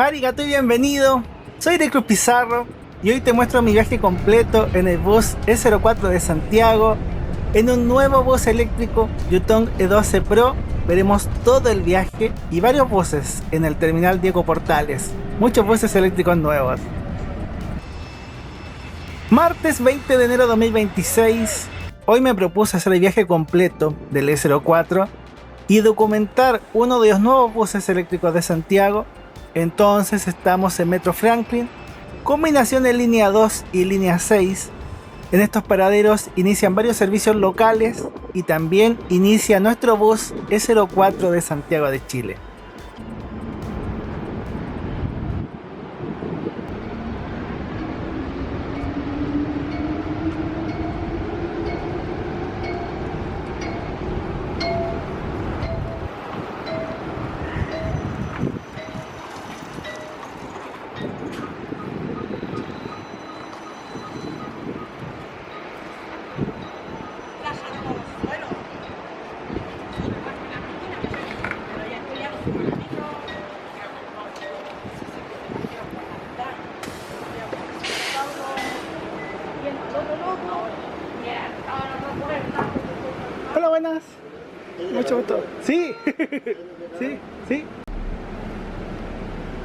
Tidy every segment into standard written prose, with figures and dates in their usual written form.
Arigato y bienvenido, soy de Cruz Pizarro y hoy te muestro mi viaje completo en el bus E04 de Santiago. En un nuevo bus eléctrico Yutong E12 Pro veremos todo el viaje y varios buses en el terminal Diego Portales, muchos buses eléctricos nuevos. Martes 20 de enero de 2026, hoy me propuse hacer el viaje completo del E04 y documentar uno de los nuevos buses eléctricos de Santiago. Entonces estamos en Metro Franklin, combinación de línea 2 y línea 6. En estos paraderos inician varios servicios locales y también inicia nuestro bus E04 de Santiago de Chile. Hola, buenas. Mucho gusto. Sí, sí.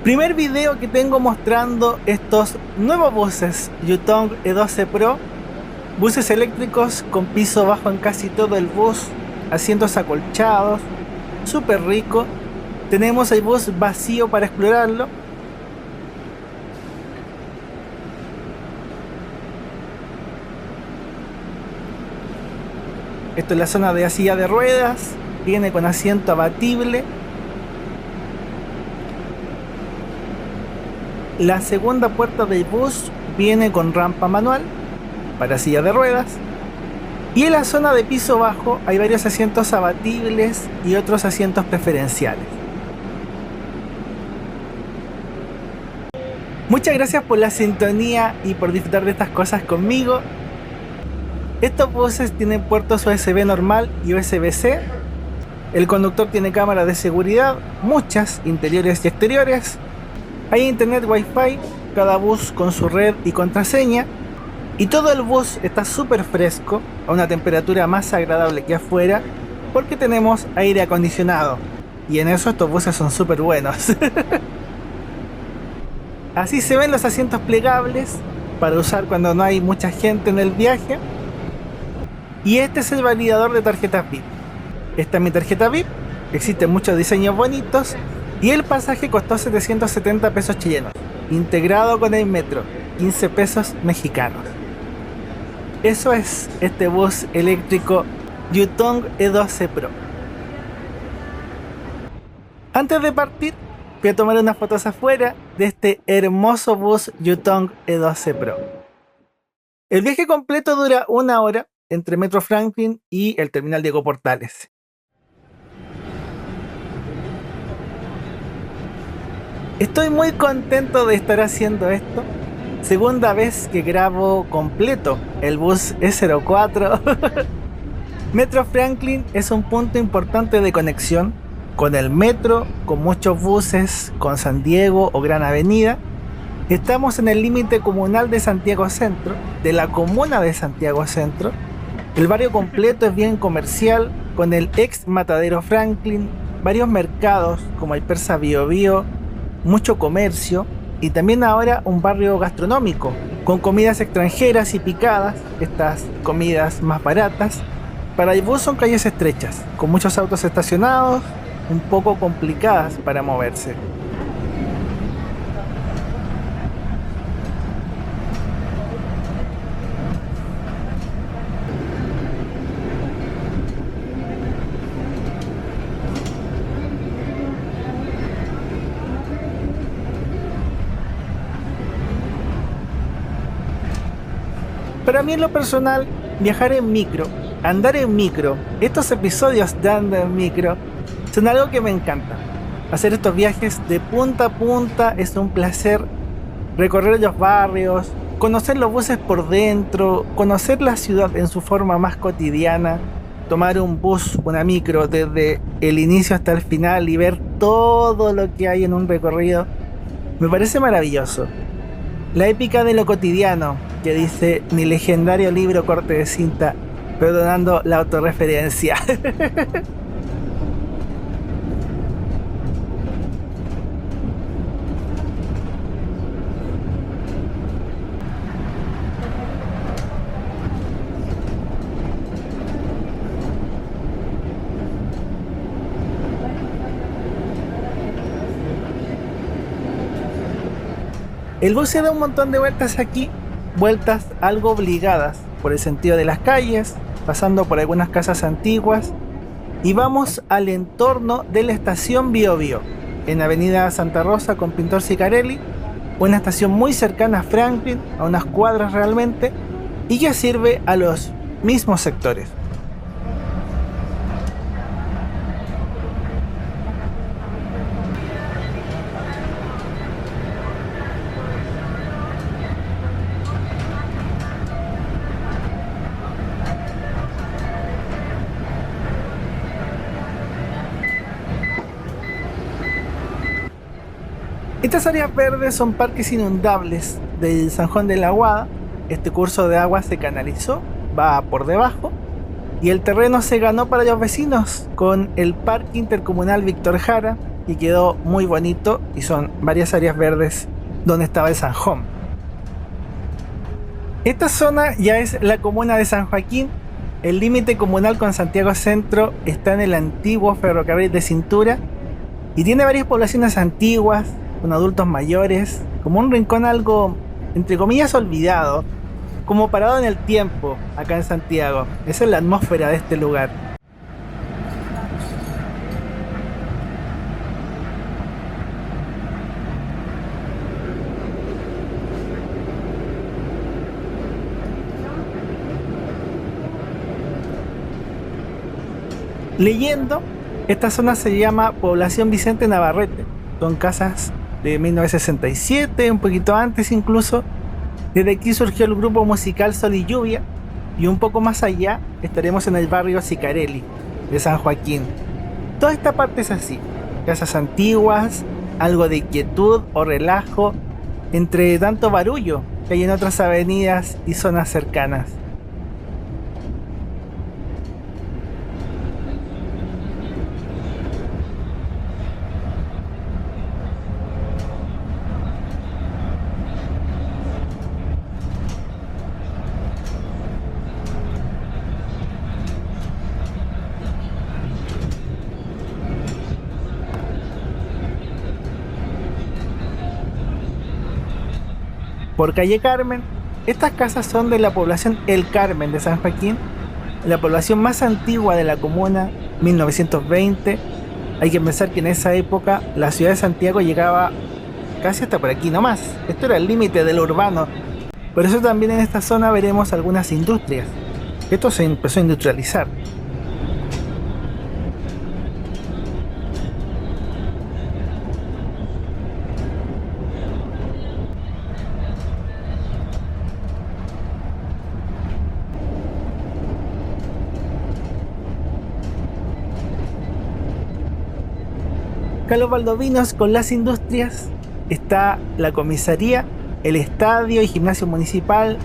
Primer video que tengo mostrando estos nuevos buses Yutong E12 Pro. Buses eléctricos con piso bajo en casi todo el bus, asientos acolchados, súper rico. Tenemos el bus vacío para explorarlo. Esto es la zona de silla de ruedas, viene con asiento abatible. La segunda puerta del bus viene con rampa manual para silla de ruedas. Y en la zona de piso bajo hay varios asientos abatibles y otros asientos preferenciales. Muchas gracias por la sintonía y por disfrutar de estas cosas conmigo. Estos buses tienen puertos USB normal y USB-C. El conductor tiene cámara de seguridad, muchas, interiores y exteriores. Hay internet Wi-Fi, cada bus con su red y contraseña. Y todo el bus está súper fresco, a una temperatura más agradable que afuera, porque tenemos aire acondicionado. Y en eso estos buses son súper buenos. Así se ven los asientos plegables, para usar cuando no hay mucha gente en el viaje. Y este es el validador de tarjetas VIP. Esta es mi tarjeta VIP, existen muchos diseños bonitos y el pasaje costó 770 pesos chilenos, integrado con el metro, 15 pesos mexicanos. Eso es este bus eléctrico Yutong E12 Pro. Antes de partir, voy a tomar unas fotos afuera de este hermoso bus Yutong E12 Pro. El viaje completo dura 1 hora entre Metro Franklin y el terminal Diego Portales. Estoy muy contento de estar haciendo esto. Segunda vez que grabo completo el bus E04. Metro Franklin es un punto importante de conexión con el metro, con muchos buses, con San Diego o Gran Avenida. Estamos en el límite comunal de Santiago Centro, de la comuna de Santiago Centro. El barrio completo es bien comercial, con el ex Matadero Franklin, varios mercados como el Persa Bio Bio, mucho comercio y también ahora un barrio gastronómico, con comidas extranjeras y picadas, estas comidas más baratas. Para el bus son calles estrechas, con muchos autos estacionados, un poco complicadas para moverse. Para mí en lo personal, viajar en micro, andar en micro, estos episodios de andar en micro, son algo que me encanta. Hacer estos viajes de punta a punta es un placer. Recorrer los barrios, conocer los buses por dentro, conocer la ciudad en su forma más cotidiana, tomar un bus, una micro desde el inicio hasta el final y ver todo lo que hay en un recorrido. Me parece maravilloso. La épica de lo cotidiano, que dice mi legendario libro corte de cinta, perdonando la autorreferencia. El bus se da un montón de vueltas aquí, vueltas algo obligadas por el sentido de las calles, pasando por algunas casas antiguas, y vamos al entorno de la estación Bio Bio, en Avenida Santa Rosa con Pintor Sicarelli, una estación muy cercana a Franklin, a unas cuadras realmente, y que sirve a los mismos sectores. Estas áreas verdes son parques inundables del San Juan de la Aguada. Este curso de agua se canalizó, va por debajo, y el terreno se ganó para los vecinos con el Parque Intercomunal Víctor Jara, y quedó muy bonito, y son varias áreas verdes donde estaba el Sanjón. Esta zona ya es la comuna de San Joaquín. El límite comunal con Santiago Centro está en el antiguo ferrocarril de cintura y tiene varias poblaciones antiguas con adultos mayores, como un rincón algo, entre comillas, olvidado, como parado en el tiempo acá en Santiago. Esa es la atmósfera de este lugar. Leyendo, esta zona se llama Población Vicente Navarrete. Son casas de 1967, un poquito antes incluso. Desde aquí surgió el grupo musical Sol y Lluvia, y un poco más allá estaremos en el barrio Sicarelli de San Joaquín. Toda esta parte es así, casas antiguas, algo de quietud o relajo, entre tanto barullo que hay en otras avenidas y zonas cercanas. Por calle Carmen, estas casas son de la población El Carmen de San Joaquín, la población más antigua de la comuna, 1920. Hay que pensar que en esa época la ciudad de Santiago llegaba casi hasta por aquí nomás. Esto era el límite de lo urbano. Por eso también en esta zona veremos algunas industrias. Esto se empezó a industrializar. Carlos Valdovinos con las industrias, está la comisaría, el estadio y gimnasio municipal.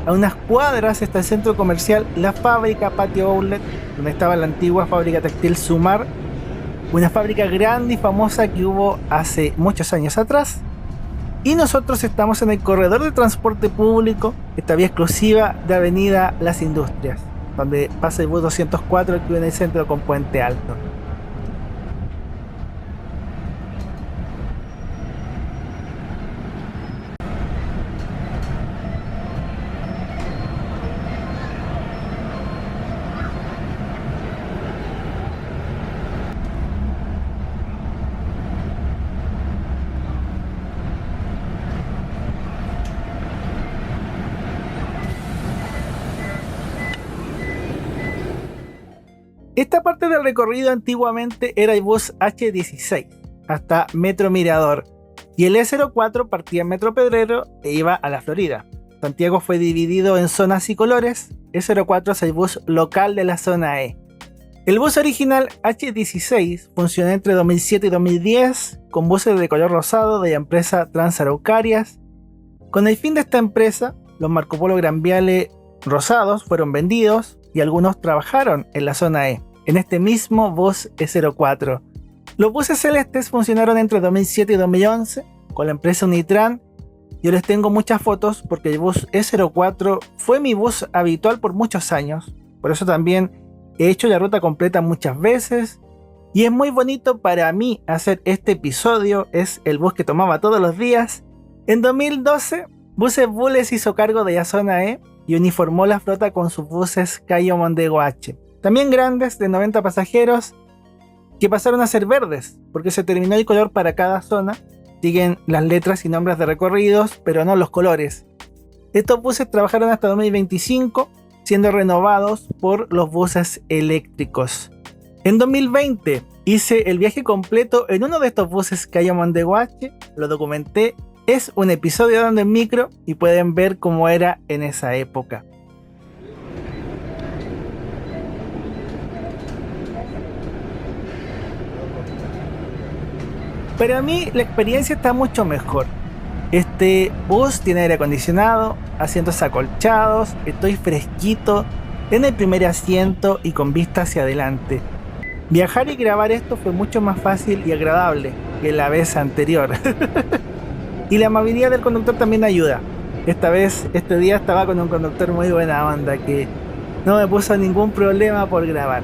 A unas cuadras está el centro comercial La Fábrica Patio Outlet, donde estaba la antigua fábrica textil Sumar, una fábrica grande y famosa que hubo hace muchos años atrás. Y nosotros estamos en el corredor de transporte público, esta vía exclusiva de Avenida Las Industrias, donde pasa el bus 204 que viene el centro con Puente Alto. Esta parte del recorrido antiguamente era el bus H16 hasta Metro Mirador, y el E04 partía en Metro Pedrero e iba a la Florida. Santiago fue dividido en zonas y colores. E04 es el bus local de la zona E. El bus original H16 funcionó entre 2007 y 2010 con buses de color rosado de la empresa Transaraucarias. Con el fin de esta empresa, los Marco Polo Gran Viale rosados fueron vendidos y algunos trabajaron en la zona E, en este mismo bus E04. Los buses celestes funcionaron entre 2007 y 2011 con la empresa Unitran. Yo les tengo muchas fotos porque el bus E04 fue mi bus habitual por muchos años, por eso también he hecho la ruta completa muchas veces y es muy bonito para mí hacer este episodio. Es el bus que tomaba todos los días. En 2012, Buses Bulles hizo cargo de la zona E y uniformó la flota con sus buses Cayo Mondego H, también grandes de 90 pasajeros que pasaron a ser verdes porque se terminó el color para cada zona. Siguen las letras y nombres de recorridos, pero no los colores. Estos buses trabajaron hasta 2025, siendo renovados por los buses eléctricos. En 2020 hice el viaje completo en uno de estos buses Cayo Mondego H, lo documenté, es un episodio de Andando en Micro y pueden ver cómo era en esa época. Para mí la experiencia está mucho mejor. Este bus tiene aire acondicionado, asientos acolchados, estoy fresquito en el primer asiento y con vista hacia adelante. Viajar y grabar esto fue mucho más fácil y agradable que la vez anterior. Y la amabilidad del conductor también ayuda. Este día estaba con un conductor muy buena onda que no me puso ningún problema por grabar.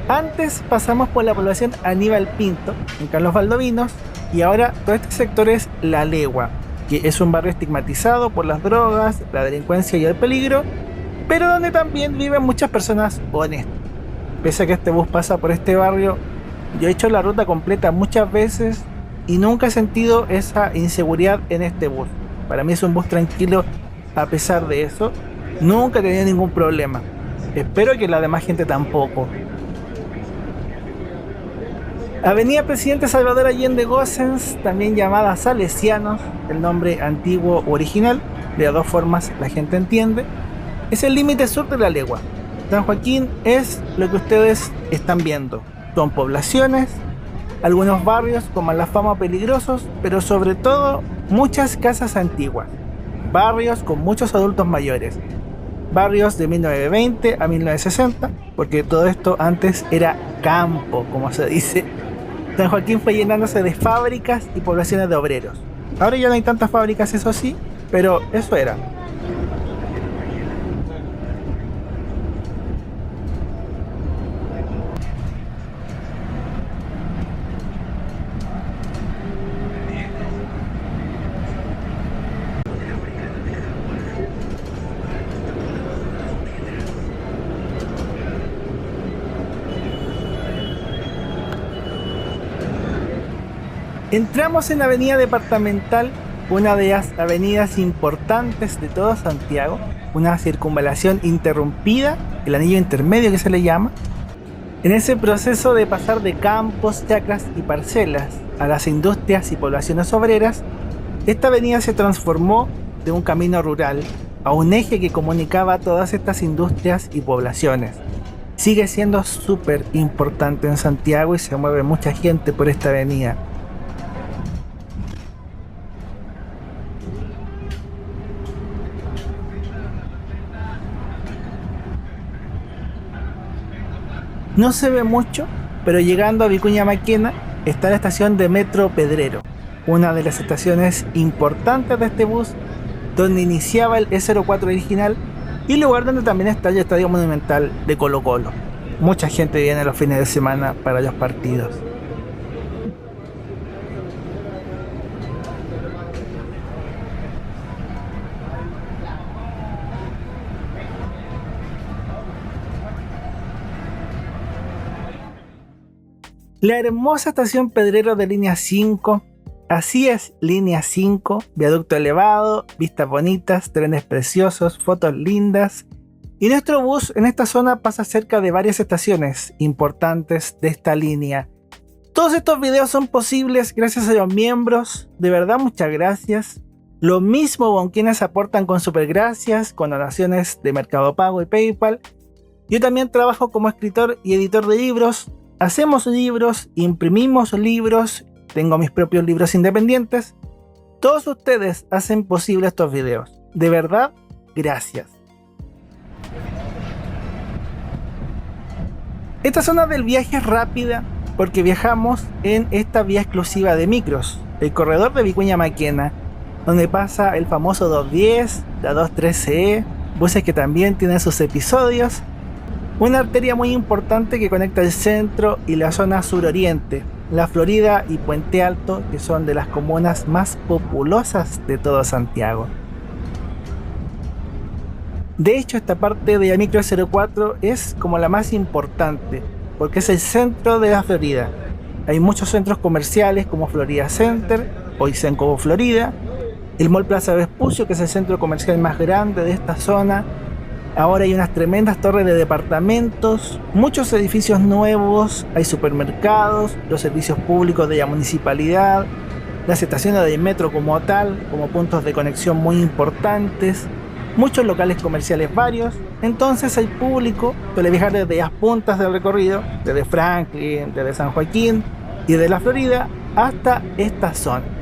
Antes pasamos por la población Aníbal Pinto, en Carlos Valdovinos, y ahora todo este sector es La Legua, que es un barrio estigmatizado por las drogas, la delincuencia y el peligro, pero donde también viven muchas personas honestas. Pese a que este bus pasa por este barrio, yo he hecho la ruta completa muchas veces y nunca he sentido esa inseguridad en este bus. Para mí es un bus tranquilo a pesar de eso. Nunca he tenido ningún problema. Espero que la demás gente tampoco. Avenida Presidente Salvador Allende Gossens, también llamada Salesianos, el nombre antiguo u original, de las dos formas la gente entiende, es el límite sur de La Legua. San Joaquín es lo que ustedes están viendo. Son poblaciones, algunos barrios con mala fama peligrosos, pero sobre todo muchas casas antiguas. Barrios con muchos adultos mayores. Barrios de 1920 a 1960, porque todo esto antes era campo, como se dice. San Joaquín fue llenándose de fábricas y poblaciones de obreros. Ahora ya no hay tantas fábricas, eso sí, pero eso era. Entramos en la avenida departamental, una de las avenidas importantes de todo Santiago, una circunvalación interrumpida, el anillo intermedio que se le llama. En ese proceso de pasar de campos, chacras y parcelas a las industrias y poblaciones obreras, esta avenida se transformó de un camino rural a un eje que comunicaba todas estas industrias y poblaciones. Sigue siendo súper importante en Santiago y se mueve mucha gente por esta avenida. No se ve mucho, pero llegando a Vicuña Maquena está la estación de Metro Pedrero, una de las estaciones importantes de este bus, donde iniciaba el E04 original y lugar donde también está el Estadio Monumental de Colo-Colo. Mucha gente viene los fines de semana para los partidos. La hermosa estación Pedrero de línea 5, así es, línea 5, viaducto elevado, vistas bonitas, trenes preciosos, fotos lindas. Y nuestro bus en esta zona pasa cerca de varias estaciones importantes de esta línea. Todos estos videos son posibles gracias a los miembros, de verdad muchas gracias. Lo mismo con quienes aportan con supergracias, con donaciones de Mercado Pago y PayPal. Yo también trabajo como escritor y editor de libros. Hacemos libros, imprimimos libros, tengo mis propios libros independientes. Todos ustedes hacen posible estos videos. De verdad, gracias. Esta zona del viaje es rápida porque viajamos en esta vía exclusiva de micros, el corredor de Vicuña Maquena, donde pasa el famoso 210, la 213E, buses que también tienen sus episodios. Una arteria muy importante que conecta el centro y la zona suroriente, La Florida y Puente Alto, que son de las comunas más populosas de todo Santiago. De hecho, esta parte de la micro 04 es como la más importante, porque es el centro de la Florida. Hay muchos centros comerciales como Florida Center, hoy Senco Florida, el Mall Plaza Vespucio, que es el centro comercial más grande de esta zona. Ahora hay unas tremendas torres de departamentos, muchos edificios nuevos, hay supermercados, los servicios públicos de la municipalidad, las estaciones de metro como tal, como puntos de conexión muy importantes, muchos locales comerciales varios. Entonces el público suele viajar desde las puntas del recorrido, desde Franklin, desde San Joaquín y de la Florida hasta esta zona.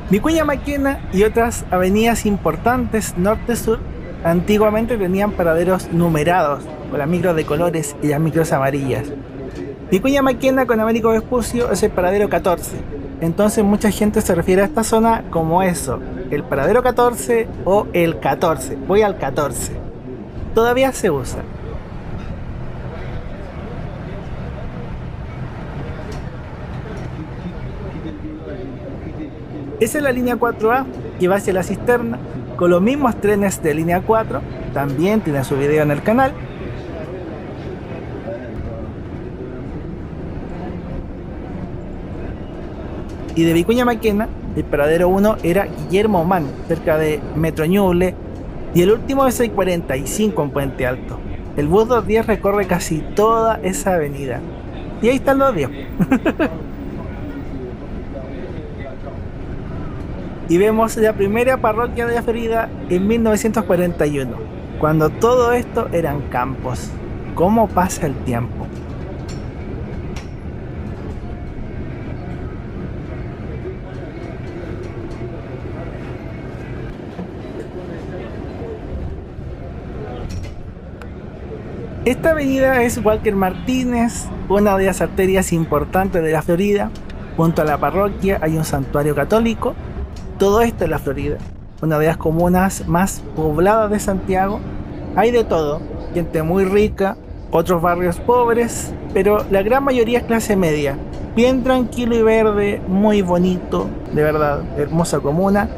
Vicuña Maquena y otras avenidas importantes norte-sur antiguamente tenían paraderos numerados, con las micros de colores y las micros amarillas. Vicuña Maquena con Américo Vespucio es el paradero 14, entonces mucha gente se refiere a esta zona como eso, el paradero 14 o el 14, voy al 14. Todavía se usa. Esa es la línea 4A que va hacia la cisterna, con los mismos trenes de línea 4, también tiene su video en el canal. Y de Vicuña Maquena, el paradero 1 era Guillermo Mann, cerca de Metro Ñuble, y el último es el 45 en Puente Alto. El bus 210 recorre casi toda esa avenida. Y ahí están los 10. Y vemos la primera parroquia de la Florida en 1941, cuando todo esto eran campos. ¿Cómo pasa el tiempo? Esta avenida es Walker Martínez, una de las arterias importantes de la Florida. Junto a la parroquia hay un santuario católico. Todo esto en la Florida, una de las comunas más pobladas de Santiago. Hay de todo, gente muy rica, otros barrios pobres, pero la gran mayoría es clase media. Bien tranquilo y verde, muy bonito, de verdad, hermosa comuna.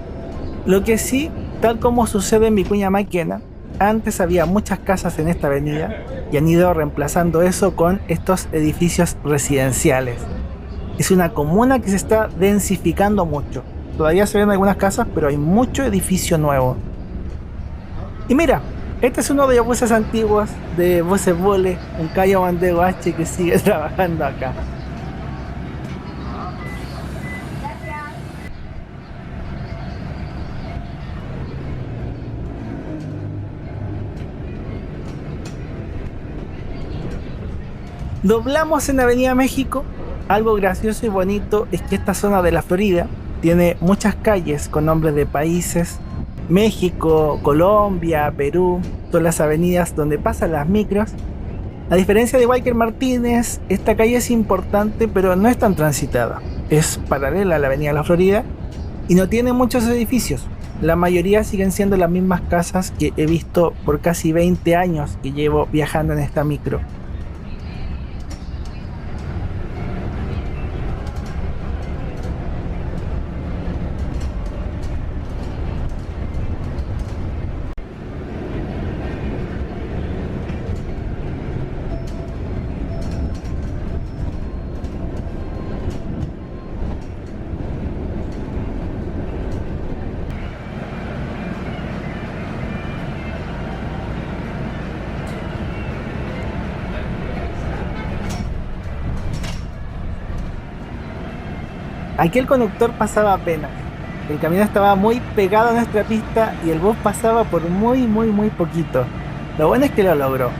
Lo que sí, tal como sucede en Vicuña Maquena, antes había muchas casas en esta avenida y han ido reemplazando eso con estos edificios residenciales. Es una comuna que se está densificando mucho. Todavía se ven algunas casas, pero hay mucho edificio nuevo. Y mira, este es uno de los buses antiguos de Buses Vole, un Cayo Bandego H que sigue trabajando acá. Doblamos en Avenida México. Algo gracioso y bonito es que esta zona de la Florida tiene muchas calles con nombres de países. México, Colombia, Perú, son las avenidas donde pasan las micros. A diferencia de Walker Martínez, esta calle es importante pero no es tan transitada. Es paralela a la avenida de la Florida y no tiene muchos edificios. La mayoría siguen siendo las mismas casas que he visto por casi 20 años que llevo viajando en esta micro. Aquí el conductor pasaba apenas. El camión estaba muy pegado a nuestra pista y el bus pasaba por muy poquito. Lo bueno es que lo logró.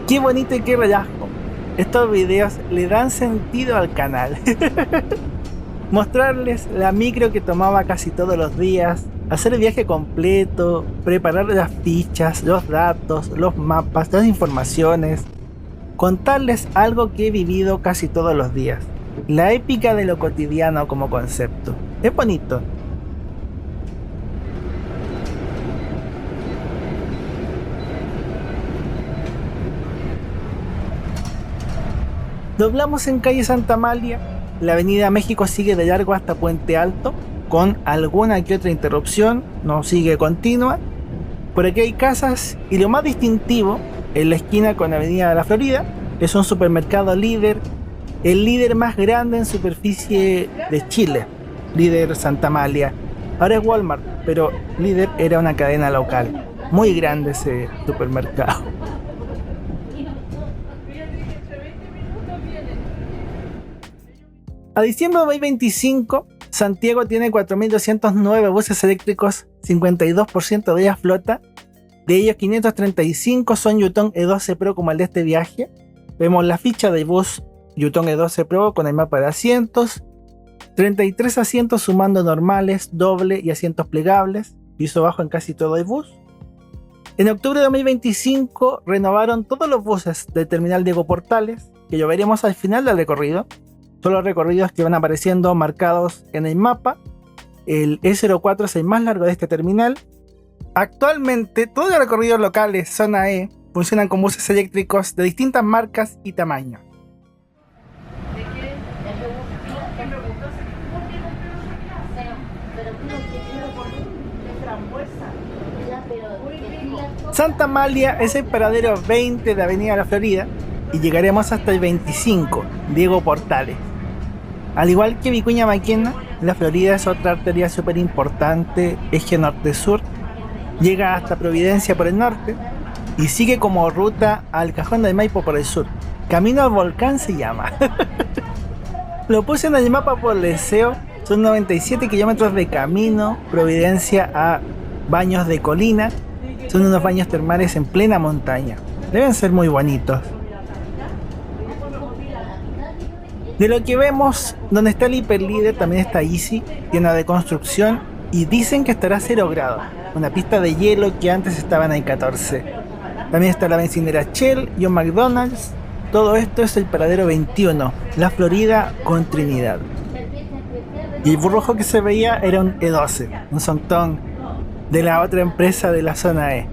Qué bonito y qué relajo. Estos videos le dan sentido al canal. Mostrarles la micro que tomaba casi todos los días, hacer el viaje completo, preparar las fichas, los datos, los mapas, las informaciones, contarles algo que he vivido casi todos los días. La épica de lo cotidiano como concepto. Es bonito. Doblamos en calle Santa Amalia, la avenida México sigue de largo hasta Puente Alto, con alguna que otra interrupción, no sigue continua. Por aquí hay casas y lo más distintivo, en la esquina con la avenida de la Florida, es un supermercado Líder, el Líder más grande en superficie de Chile, Líder Santa Amalia. Ahora es Walmart, pero Líder era una cadena local, muy grande ese supermercado. A diciembre de 2025, Santiago tiene 4.209 buses eléctricos, 52% de ellas flota. De ellos 535 son Yutong E12 Pro como el de este viaje. Vemos la ficha del bus Yutong E12 Pro con el mapa de asientos. 33 asientos sumando normales, doble y asientos plegables. Piso bajo en casi todo el bus. En octubre de 2025 renovaron todos los buses del terminal Diego Portales, que lo veremos al final del recorrido. Son los recorridos que van apareciendo marcados en el mapa. El E04 es el más largo de este terminal. Actualmente todos los recorridos locales zona E funcionan con buses eléctricos de distintas marcas y tamaños. Santa Amalia es el paradero 20 de Avenida La Florida y llegaremos hasta el 25, Diego Portales. Al igual que Vicuña Maquena, La Florida es otra arteria súper importante, eje norte-sur, llega hasta Providencia por el norte y sigue como ruta al Cajón del Maipo por el sur. Camino al Volcán se llama. Lo puse en el mapa por deseo, son 97 kilómetros de camino, Providencia a Baños de Colina, son unos baños termales en plena montaña, deben ser muy bonitos. De lo que vemos, donde está el Hiperlíder también está Easy, tienda de construcción, y dicen que estará a 0 grados, una pista de hielo que antes estaba en el 14. También está la bencinera Shell y un McDonald's. Todo esto es el paradero 21, La Florida con Trinidad. Y el bus rojo que se veía era un E12, un Songtong de la otra empresa de la zona E.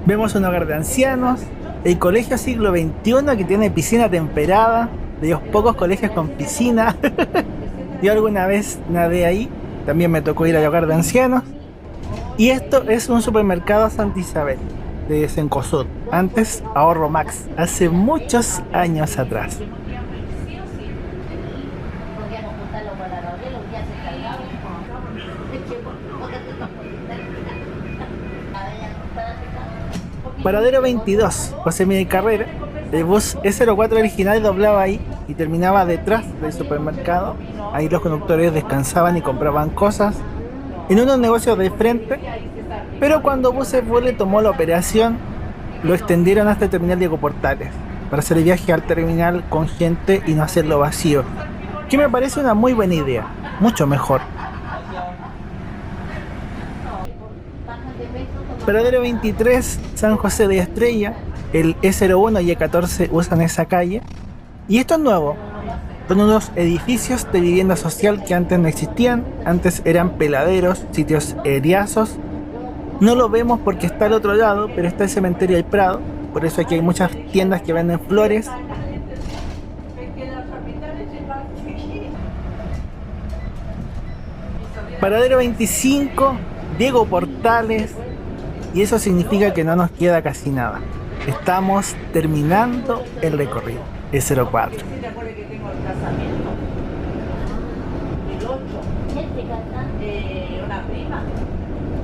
Vemos un hogar de ancianos, el colegio siglo XXI que tiene piscina temperada, de los pocos colegios con piscina. Yo alguna vez nadé ahí, también me tocó ir al hogar de ancianos. Y esto es un supermercado Santa Isabel, de Cencosud, antes Ahorro Max, hace muchos años atrás. Paradero 22, José Miguel Carrera. El bus E04 original doblaba ahí y terminaba detrás del supermercado. Ahí los conductores descansaban y compraban cosas en unos negocios de frente. Pero cuando Buses Vuele tomó la operación, lo extendieron hasta el terminal Diego Portales para hacer el viaje al terminal con gente y no hacerlo vacío, que me parece una muy buena idea, mucho mejor. Paradero 23, San José de Estrella, el E01 y E14 usan esa calle. Y esto es nuevo, son unos edificios de vivienda social que antes no existían, antes eran peladeros, sitios eriazos. No lo vemos porque está al otro lado, pero está el cementerio del Prado, por eso aquí hay muchas tiendas que venden flores. Paradero 25, Diego Portales, y eso significa que no nos queda casi nada. Estamos terminando el recorrido, el 04. ¿Sí te acuerdas que tengo el casamiento? El 8. ¿Quién te canta? Una prima.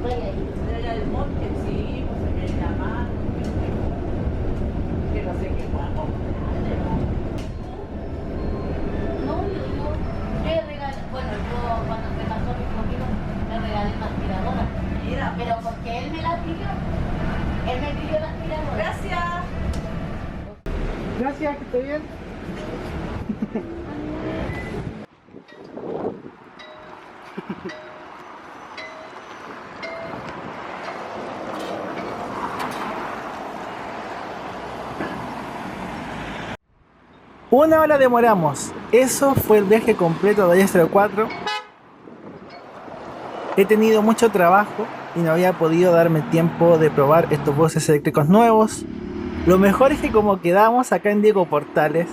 Vaya ahí. De allá del monte, sí, pues se me viene la mano. Que no sé qué pueda comprar. No, yo he regalado, bueno, yo cuando se casó mi conmigo me regalé una aspiradora, Mira, pero porque él me la pidió, él me pidió la aspiradora. gracias. Gracias, que esté bien. Una hora demoramos. Eso fue el viaje completo de I-04. He tenido mucho trabajo y no había podido darme tiempo de probar estos buses eléctricos nuevos. Lo mejor es que como quedamos acá en Diego Portales,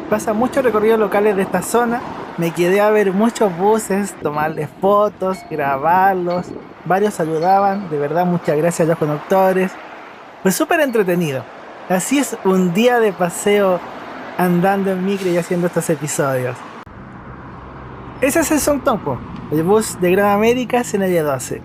pasa muchos recorridos locales de esta zona. Me quedé a ver muchos buses, tomarles fotos, grabarlos. Varios ayudaban, de verdad muchas gracias a los conductores. Fue súper entretenido. Así es un día de paseo andando en micro y haciendo estos episodios. Ese es el Songtongpo, el bus de Gran América CNY12.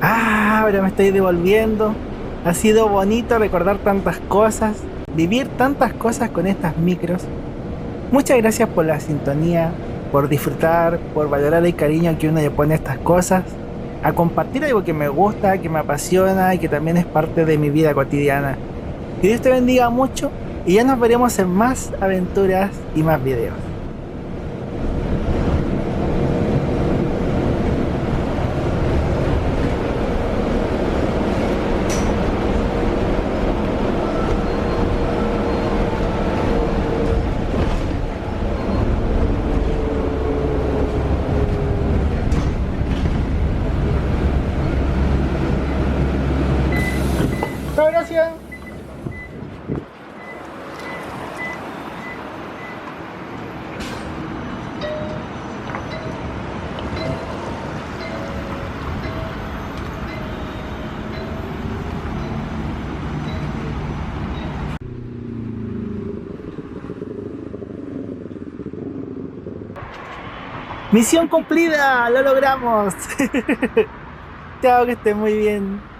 Ahora me estoy devolviendo. Ha sido bonito recordar tantas cosas, vivir tantas cosas con estas micros. Muchas gracias por la sintonía, por disfrutar, por valorar el cariño que uno le pone a estas cosas, a compartir algo que me gusta, que me apasiona y que también es parte de mi vida cotidiana. Que Dios te bendiga mucho y ya nos veremos en más aventuras y más videos. Gracias. Misión cumplida, lo logramos. Chao, que estés muy bien.